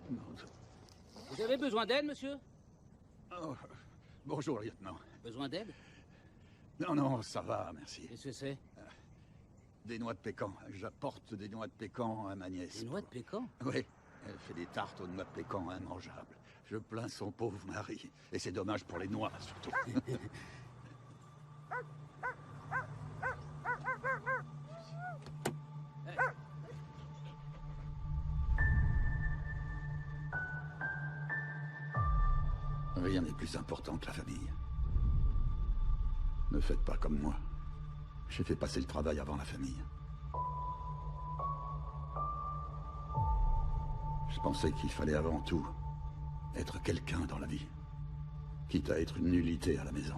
Vous avez besoin d'aide, monsieur? Oh, bonjour, lieutenant. Besoin d'aide? Non, ça va, merci. Qu'est-ce que c'est? Des noix de pécan. J'apporte des noix de pécan à ma nièce. Des noix de pécan? Oui, elle fait des tartes aux noix de pécan immangeables. Je plains son pauvre mari. Et c'est dommage pour les noix, surtout. Rien n'est plus important que la famille. Ne faites pas comme moi. J'ai fait passer le travail avant la famille. Je pensais qu'il fallait avant tout être quelqu'un dans la vie, quitte à être une nullité à la maison.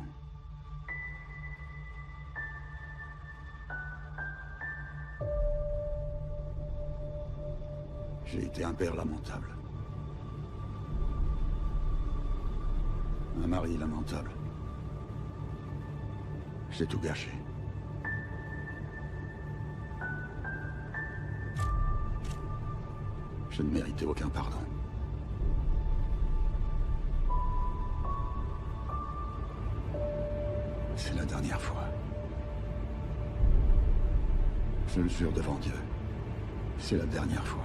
J'ai été un père lamentable. Un mari lamentable. J'ai tout gâché. Je ne méritais aucun pardon. C'est la dernière fois. Je le jure devant Dieu. C'est la dernière fois.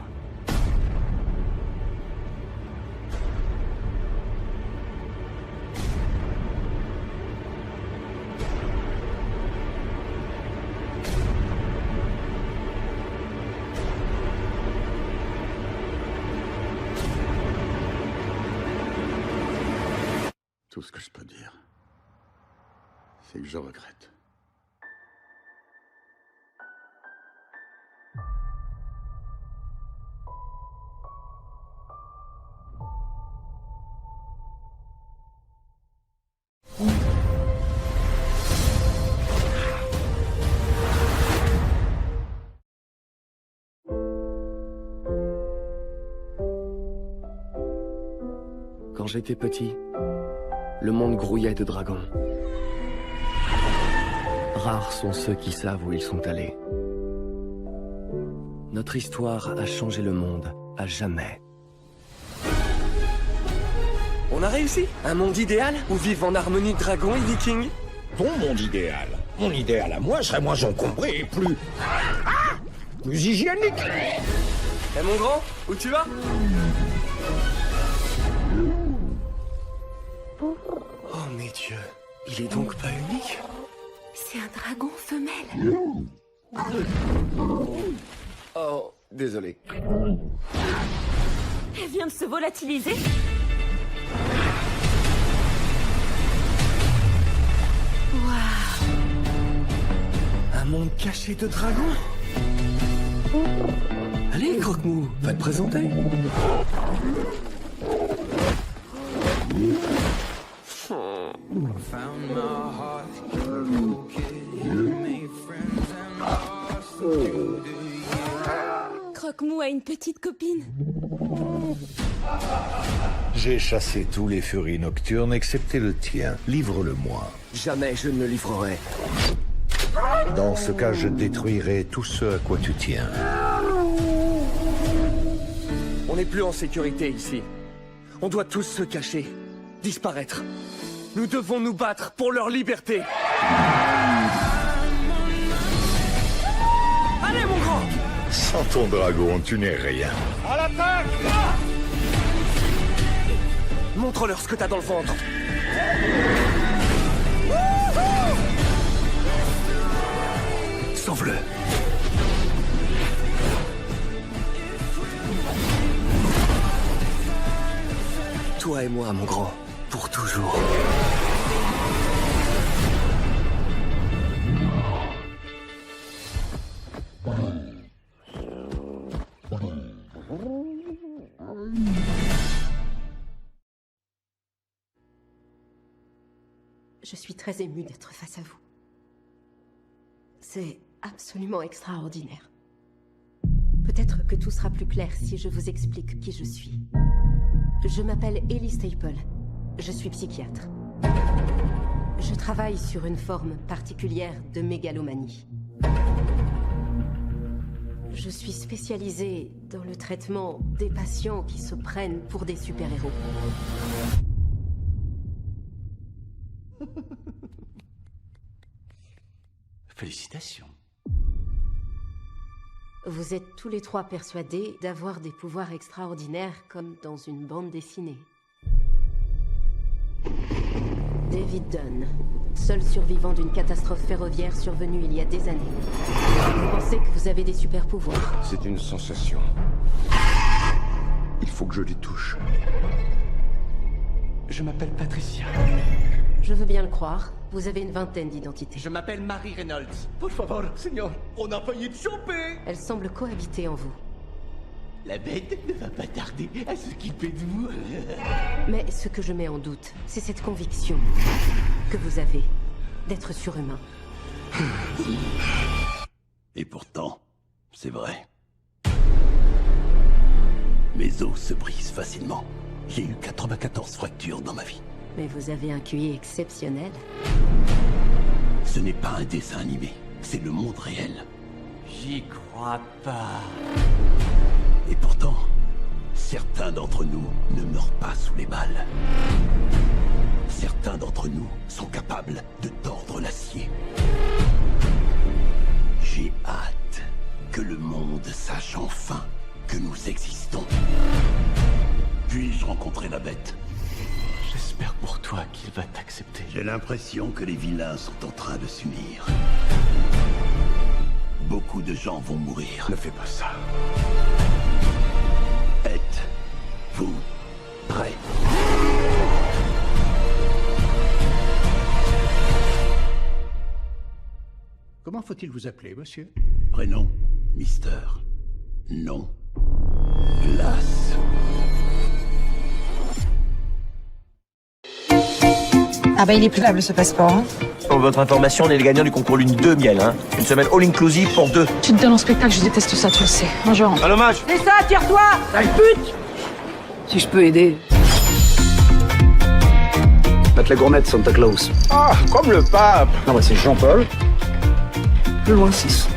Tout ce que je peux dire, c'est que je regrette. Quand j'étais petit, le monde grouillait de dragons. Rares sont ceux qui savent où ils sont allés. Notre histoire a changé le monde à jamais. On a réussi! Un monde idéal où vivent en harmonie dragons et vikings. Ton monde idéal. Mon idéal à moi serait moins encombré et plus... plus hygiénique. Eh mon grand, où tu vas? Oh mes dieux, il est donc pas unique? C'est un dragon femelle. Oh, désolé. Elle vient de se volatiliser. Waouh. Un monde caché de dragons? Allez, Croque-Mou, va te présenter. Croque-Mou a une petite copine. J'ai chassé tous les furies nocturnes excepté le tien. Livre-le-moi. Jamais je ne le livrerai. Dans ce cas, je détruirai tout ce à quoi tu tiens. On n'est plus en sécurité ici. On doit tous se cacher, disparaître. Nous devons nous battre pour leur liberté. Allez, mon grand! Sans ton dragon, tu n'es rien. À l'attaque! Montre-leur ce que t'as dans le ventre. Sauve-le. Toi et moi, mon grand, pour toujours. Je suis très émue d'être face à vous. C'est absolument extraordinaire. Peut-être que tout sera plus clair si je vous explique qui je suis. Je m'appelle Ellie Staple. Je suis psychiatre. Je travaille sur une forme particulière de mégalomanie. Je suis spécialisée dans le traitement des patients qui se prennent pour des super-héros. Félicitations. Vous êtes tous les trois persuadés d'avoir des pouvoirs extraordinaires comme dans une bande dessinée. David Dunn, seul survivant d'une catastrophe ferroviaire survenue il y a des années. Vous pensez que vous avez des super pouvoirs? C'est une sensation. Il faut que je les touche. Je m'appelle Patricia. Je veux bien le croire. Vous avez une vingtaine d'identités. Je m'appelle Marie Reynolds. Por favor, Seigneur, on a failli te choper. Elles semblent cohabiter en vous. La bête ne va pas tarder à s'occuper de vous. Mais ce que je mets en doute, c'est cette conviction que vous avez d'être surhumain. Et pourtant, c'est vrai. Mes os se brisent facilement. J'ai eu 94 fractures dans ma vie. Mais vous avez un QI exceptionnel. Ce n'est pas un dessin animé, c'est le monde réel. J'y crois pas. Et pourtant, certains d'entre nous ne meurent pas sous les balles. Certains d'entre nous sont capables de tordre l'acier. J'ai hâte que le monde sache enfin que nous existons. Puis-je rencontrer la bête? J'espère pour toi qu'il va t'accepter. J'ai l'impression que les vilains sont en train de s'unir. Beaucoup de gens vont mourir. Ne fais pas ça. Êtes-vous prêts? Comment faut-il vous appeler, monsieur? Prénom, Mister. Nom, Glace. Ah bah il est plus fiable ce passeport. Hein. Pour votre information, on est les gagnants du concours Lune 2 miel. Hein. Une semaine all-inclusive pour 2. Tu te donnes en spectacle, je déteste ça, tu le sais. Moi je rentre. Un hommage. C'est ça, tire-toi, sale pute. Si je peux aider. Battre la gourmette, Santa Claus. Ah, comme le pape. Non, bah c'est Jean-Paul. Plus loin 6.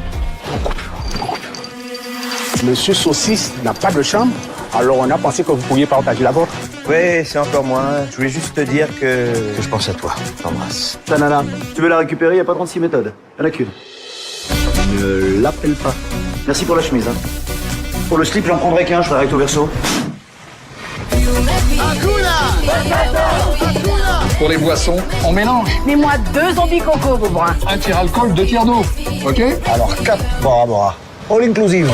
Monsieur Saucisse n'a pas de chambre, alors on a pensé que vous pourriez partager la vôtre. Oui, c'est encore moins. Je voulais juste te dire que je pense à toi. T'embrasse. Ta nana, tu veux la récupérer, y a pas 36 méthodes. Y'en a qu'une. Ne l'appelle pas. Merci pour la chemise, hein. Pour le slip, j'en prendrai qu'un, je ferai recto verso. Pour les boissons, on mélange. Mets-moi 2 zombies coco, vos brins. Un tiers alcool, 2 tiers d'eau. Ok? Alors 4 Bora Bora. All inclusive.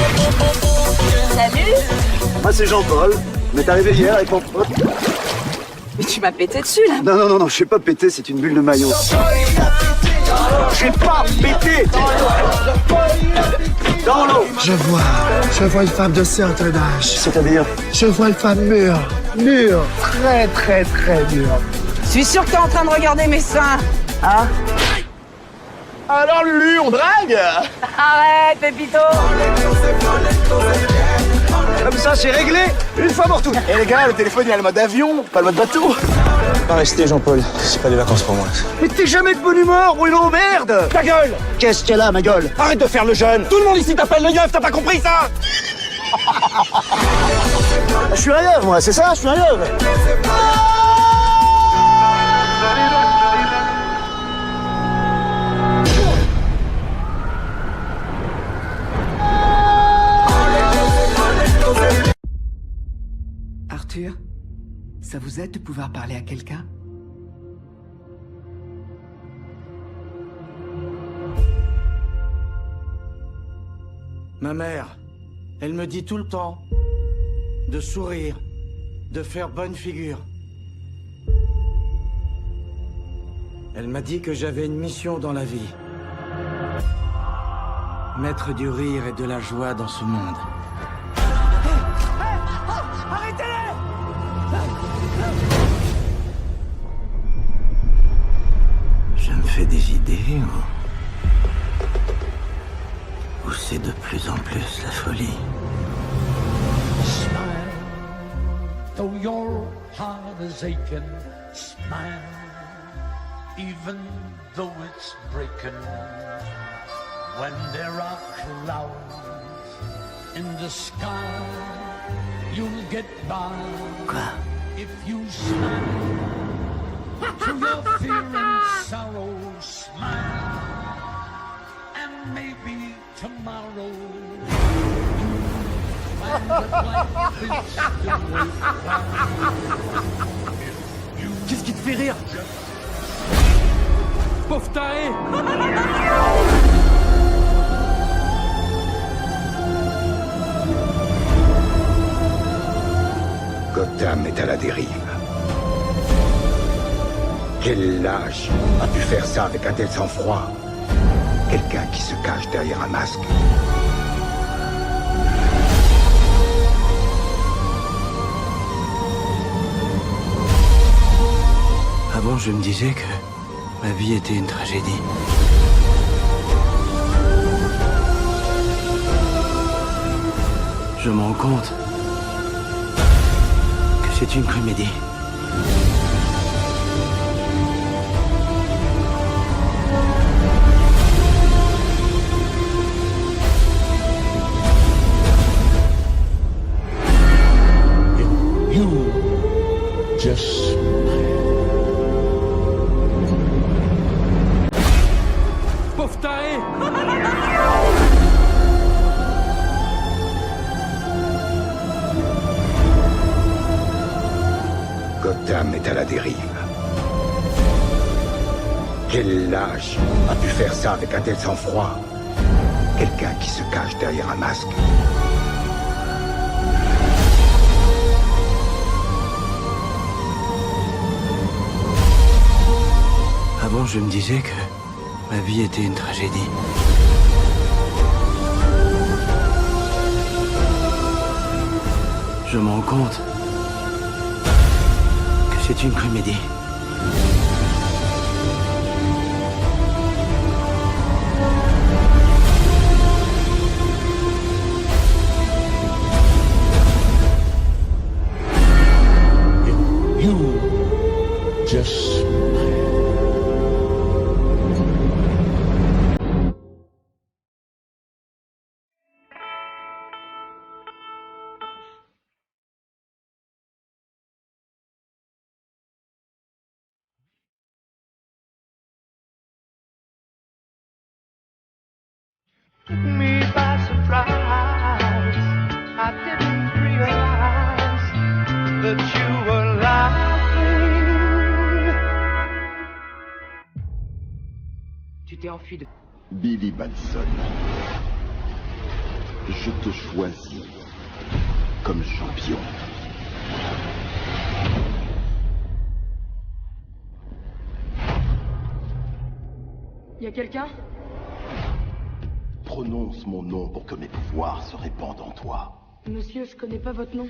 Salut. Moi, c'est Jean-Paul. On est arrivé hier avec mon pote. Mais tu m'as pété dessus, là. Non, je sais pas péter, c'est une bulle de maillot. J'ai pas pété dans l'eau. Je vois une femme de certain âge. C'est-à-dire? Je vois une femme mûre, très très très mûre. Je suis sûr que t'es en train de regarder mes seins. Hein? Alors Lulu, on drague? Arrête, Pépito. Comme ça, c'est réglé, une fois pour toutes. Et les gars, le téléphone, il a le mode avion, pas le mode bateau. Pas rester, Jean-Paul. C'est pas des vacances pour moi. Mais t'es jamais de bonne humeur, Bruno, merde. Ta gueule. Qu'est-ce qu'elle a, ma gueule? Arrête de faire le jeune. Tout le monde ici t'appelle le yeuf, t'as pas compris ça? Je suis un yeuf, moi, c'est ça, je suis un yeuf. Arthur, ça vous aide de pouvoir parler à quelqu'un? Ma mère, elle me dit tout le temps de sourire, de faire bonne figure. Elle m'a dit que j'avais une mission dans la vie. Mettre du rire et de la joie dans ce monde. Je me fais des idées ou c'est de plus en plus la folie. Smile, though your heart is aching. Smile, even though it's breaking. When there are clouds in the sky. You'll get by. Quoi? If you smile through your fear and sorrow, smile, and maybe tomorrow you'll find that life is still worthwhile. Qu'est-ce qui te fait rire? Pauvre taré! Gotham est à la dérive. Quel lâche a pu faire ça avec un tel sang-froid? Quelqu'un qui se cache derrière un masque. Avant, je me disais que ma vie était une tragédie. Je me rends compte que c'est une comédie. You just Pauvre taré! Gotham est à la dérive. Quel lâche a pu faire ça avec un tel sang-froid? Quelqu'un qui se cache derrière un masque. Avant, je me disais que ma vie était une tragédie. Je me rends compte que c'est une comédie. You just took me by surprise. I didn't realize that you were lying. Tu t'es enfui de... Billy Batson, je te choisis comme champion. Y a quelqu'un? Prononce mon nom pour que mes pouvoirs se répandent en toi. Monsieur, je connais pas votre nom.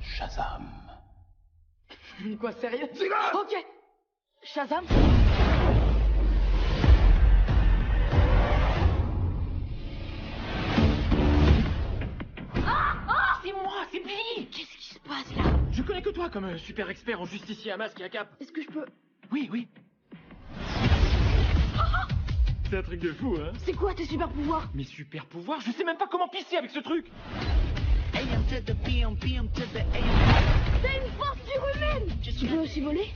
Shazam. Quoi, sérieux? Ok. Shazam? C'est moi, c'est Billy. Qu'est-ce qui se passe là? Je connais que toi comme super expert en justicier à masque et à cap. Est-ce que je peux... Oui, oui. C'est un truc de fou, hein? C'est quoi tes super pouvoirs? Mes super pouvoirs? Je sais même pas comment pisser avec ce truc. T'as une force surhumaine! Tu peux aussi voler?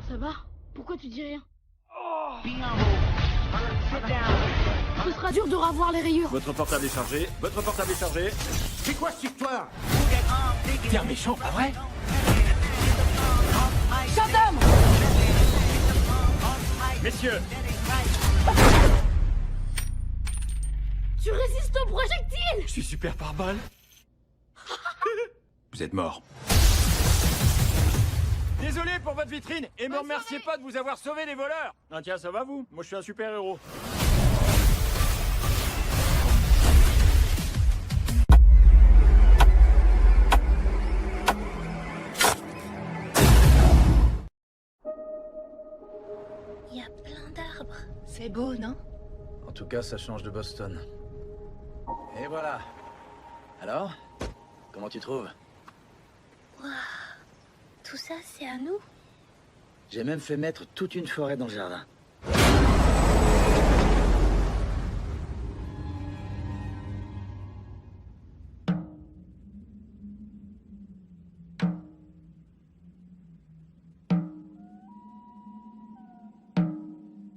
Ça va? Pourquoi tu dis rien? Ce sera dur de revoir les rayures. Votre portable est chargé. Votre portable est chargé. C'est quoi cette histoire? T'es un méchant, pas vrai? Shazam! Messieurs, Tu résistes aux projectiles! je suis super par balle. Vous êtes mort. Désolé pour votre vitrine et me remerciez pas de vous avoir sauvé les voleurs. Ah tiens, ça va vous? Moi je suis un super héros. Il y a plein d'arbres. C'est beau, non? En tout cas, ça change de Boston. Et voilà. Alors, comment tu trouves? Waouh. Tout ça, c'est à nous? J'ai même fait mettre toute une forêt dans le jardin.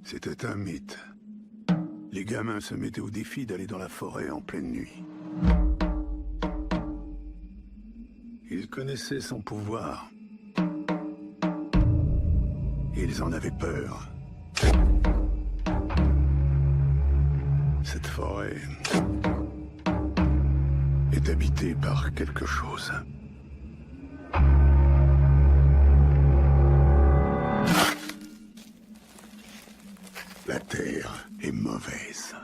C'était un mythe. Les gamins se mettaient au défi d'aller dans la forêt en pleine nuit. Ils connaissaient son pouvoir. Ils en avaient peur. Cette forêt est habitée par quelque chose. La terre est mauvaise.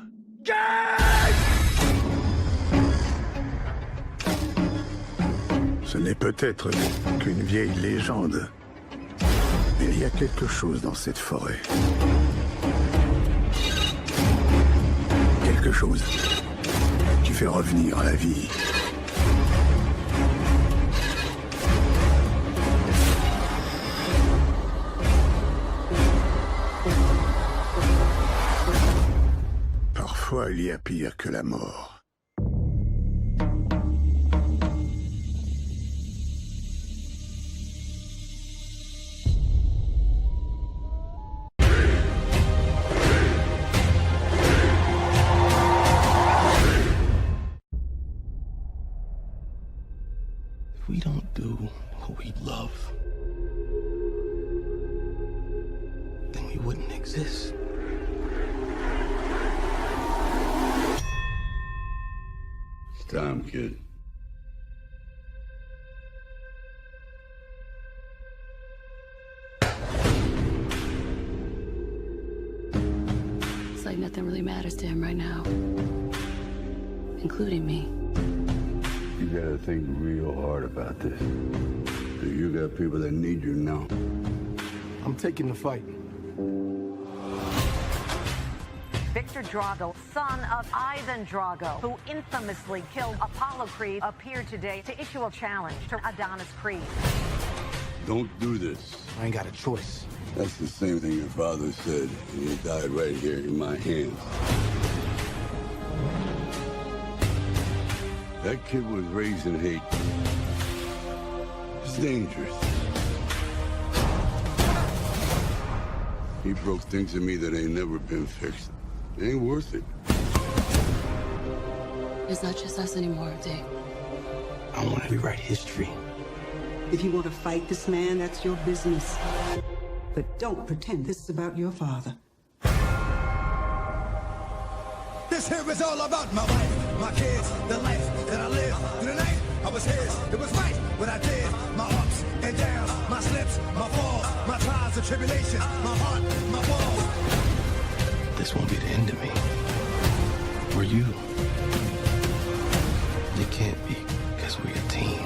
Ce n'est peut-être qu'une vieille légende, mais il y a quelque chose dans cette forêt. Quelque chose qui fait revenir à la vie. Parfois, il y a pire que la mort. If we don't do what we love, then we wouldn't exist. It's time, kid. It's like nothing really matters to him right now, including me. You gotta think real hard about this. You got people that need you now. I'm taking the fight. Victor Drago, son of Ivan Drago, who infamously killed Apollo Creed, appeared today to issue a challenge to Adonis Creed. Don't do this. I ain't got a choice. That's the same thing your father said, and he died right here in my hands. That kid was raised in hate. It's dangerous. He broke things in me that ain't never been fixed. It ain't worth it. It's not just us anymore, Dave. I want to rewrite history. If you want to fight this man, that's your business. But don't pretend this is about your father. This here is all about my wife, my kids, the life that I live. Through the night, I was his. It was right what I did. My ups and downs, my slips, my falls, my trials and tribulations, my heart, my walls. This won't be the end of me. Or you. It can't be, because we're a team.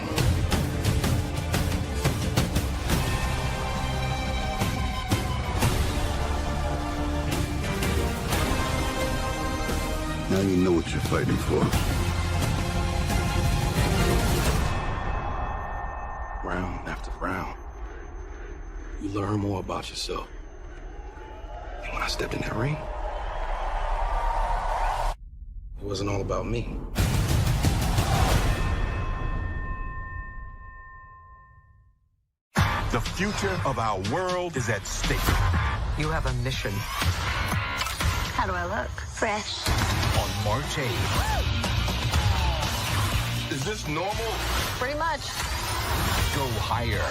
Now you know what you're fighting for. Round after round, you learn more about yourself. And when I stepped in that ring, it wasn't all about me. The future of our world is at stake. You have a mission. How do I look? Fresh. On March 8th. Is this normal? Pretty much. Go higher.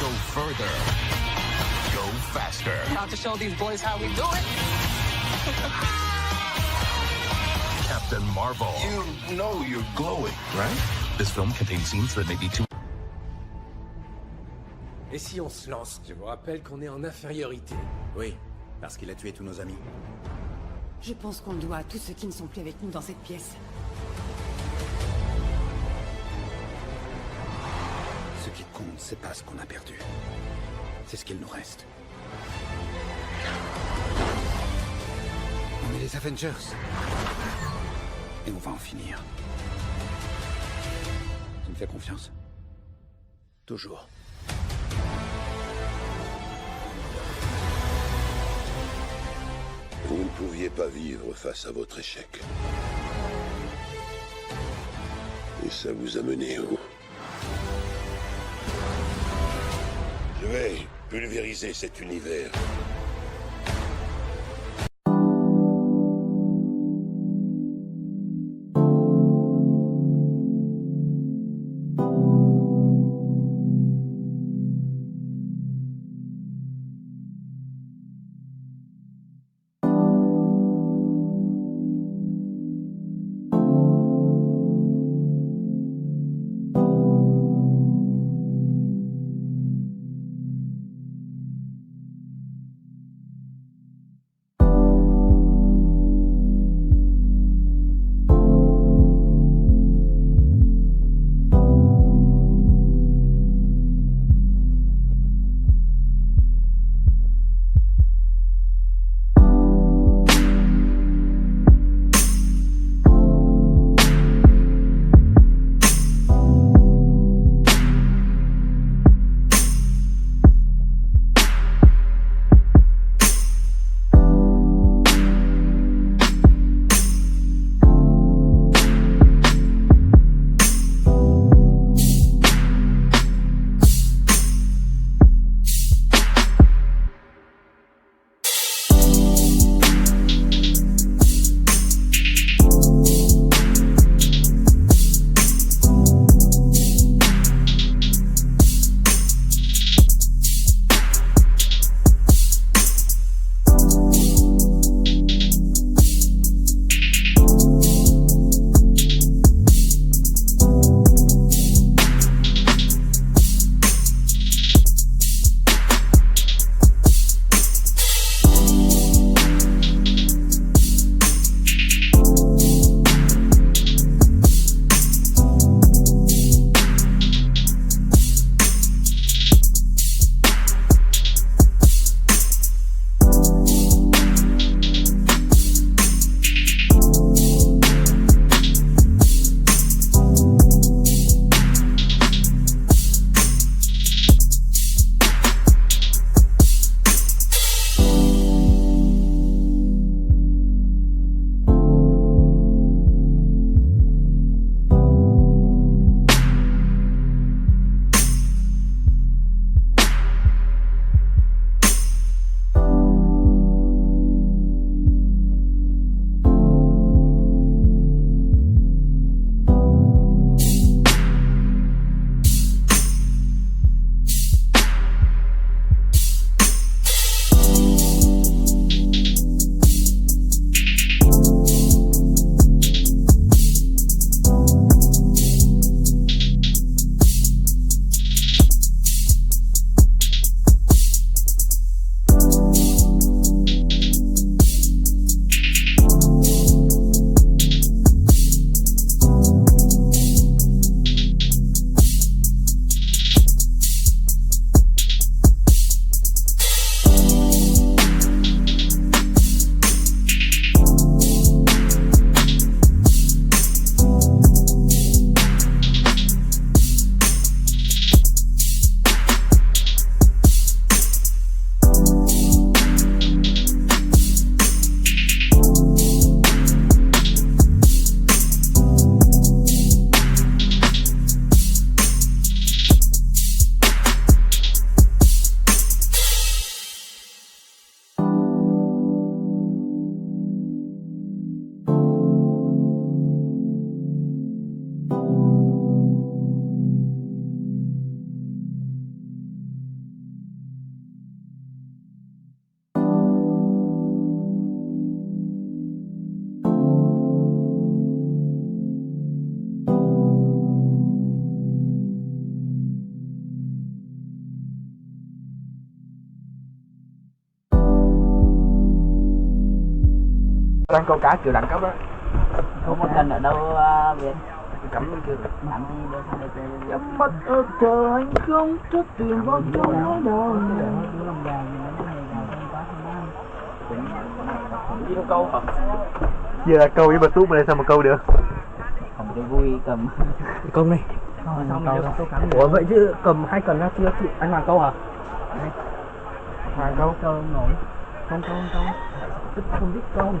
Go further. Go faster. About to show these boys how we do it. Captain Marvel. You know you're glowing, right? This film contains scenes that may be too... Et si on se lance? Je vous rappelle qu'on est en infériorité. Oui, parce qu'il a tué tous nos amis. Je pense qu'on le doit à tous ceux qui ne sont plus avec nous dans cette pièce. Ce qui compte, c'est pas ce qu'on a perdu. C'est ce qu'il nous reste. On est les Avengers. Et on va en finir. Tu me fais confiance? Toujours. Vous ne pouviez pas vivre face à votre échec. Et ça vous a mené où? Je vais pulvériser cet univers. toàn câu cá kiểu đẳng cấp á. Không có cần ở đâu Việt. Cắm bên kia. Làm gì được Nhắm mắt ơ chờ anh không chút tiền vào trong nỗi đau. Đi đâu câu hả? Giờ là câu với bật túp ở đây sao mà câu được? Không cái vui cầm Công này. Ủa vậy chứ cầm 2 cần ra kia anh Hoàng câu hả? Hoàng câu. Câu nổi. Không không biết câu.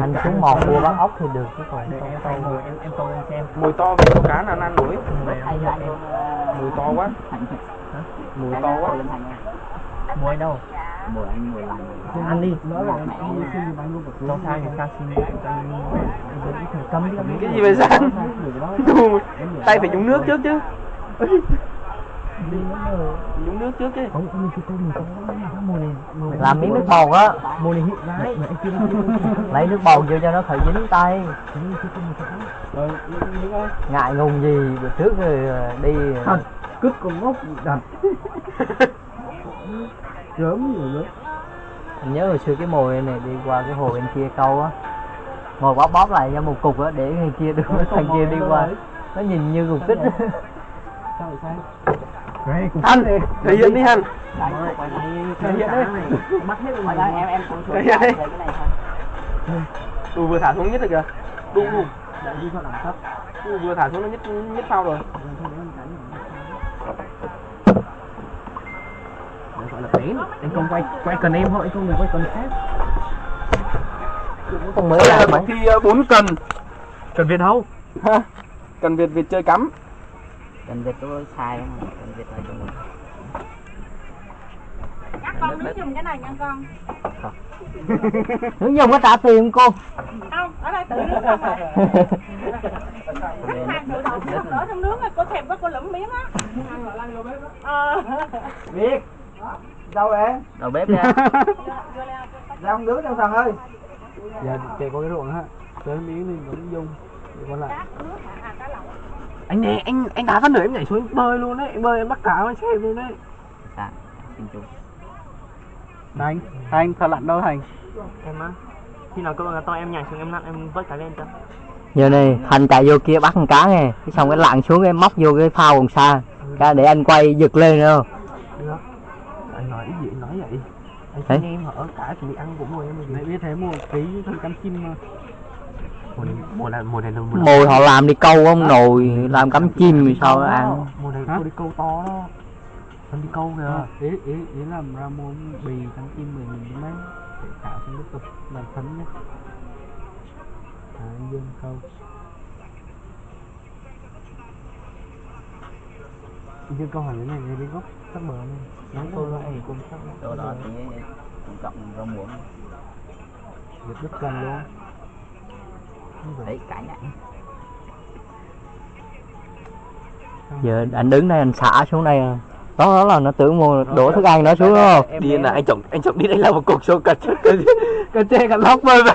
Anh xuống mò mua bán ốc thì được chứ còn để em câu em câu em xem. Mùi to với câu cá nào ăn nổi. Mùi to quá. Mùi to quá. Mùi đâu? Mùi anh mùi làm. Ăn đi. Nói là anh đi xin bao nhiêu một lô thang người ta xin cấm đi. Cái gì vậy Sang? Tay phải nhúng nước trước chứ. Nhúng nước trước chứ. Làm miếng nước bầu á. Lấy nước bầu vô cho nó khỏi dính tay. Ngại ngùng gì bữa trước rồi đi cứt con ngốc đặt. Gớm gì nữa. Anh nhớ hồi xưa cái mồi này đi qua cái hồ bên kia câu á, mồi bóp lại cho một cục á để người kia đưa thằng kia đi qua, nó nhìn như cục tích. Anh thể hiện đi anh. Thể hiện đi. Bắt hết rồi đây em thể hiện đi. Vừa thả xuống nhất rồi kìa. Đu. Vừa thả xuống nó nhất phao rồi. Gọi là bén. Anh không quay cần em thôi, anh không quay cần khác. Còn mới là một khi 4 cần. Cần Việt không? Cần Việt chơi cắm. Cần Việt tôi xài không? Cần Việt là dùng. Các con nướng dùng cái này nha con. Nướng dùng có trả tiền cô? Không, ở đây tự nướng không à. Khách hàng tự đổ nước đỡ trong nướng cô thèm có cô lửng miếng á. Việt. Đâu em? Đầu bếp nha. Ra không nướng đâu thằng ơi. Dạ chạy có cái ruộng ha. Tới miếng thì vẫn dùng. Còn lại. Anh nè, anh đá phát nửa em nhảy xuống bơi luôn đấy, em bơi em bắt cá em xem luôn đấy. Dạ, xin chú. Anh thợ lặn đâu Thành? Em á. Khi nào có to em nhảy xuống em lặn em vớt cá lên cho. Giờ này Thành chạy vô kia bắt con cá nghe, cái xong cái lặn xuống em móc vô cái phao còn xa, cá để anh quay giật lên nữa. Được. Anh nói gì nói vậy? Anh xem em ở cả chuẩn bị ăn cũng rồi em. Mày biết thế mua tí cắm chim mà. Mồi họ làm đi câu không nồi làm cắm chim thì sao nó ăn. Mồi này cô đi câu to đó. Anh đi câu kìa. Ý làm ra món bì cắm chim mình mấy để thả xuống tiếp tục làm phấn nhé. Anh Dương câu. Dương câu hẳn cái này đi gốc sắc bờ này. Nắng tôi lại cùng sắc. Đồ đó thì cũng cộng rau muống. Rất cần luôn. Đấy cả nhảy. Giờ anh đứng đây anh xả xuống đây à. Đó là nó tưởng mua đổ thức ăn đó xuống đó. Đi là anh chồng đi đây là một cục xô cật. Cật chê cật lóc bơi về.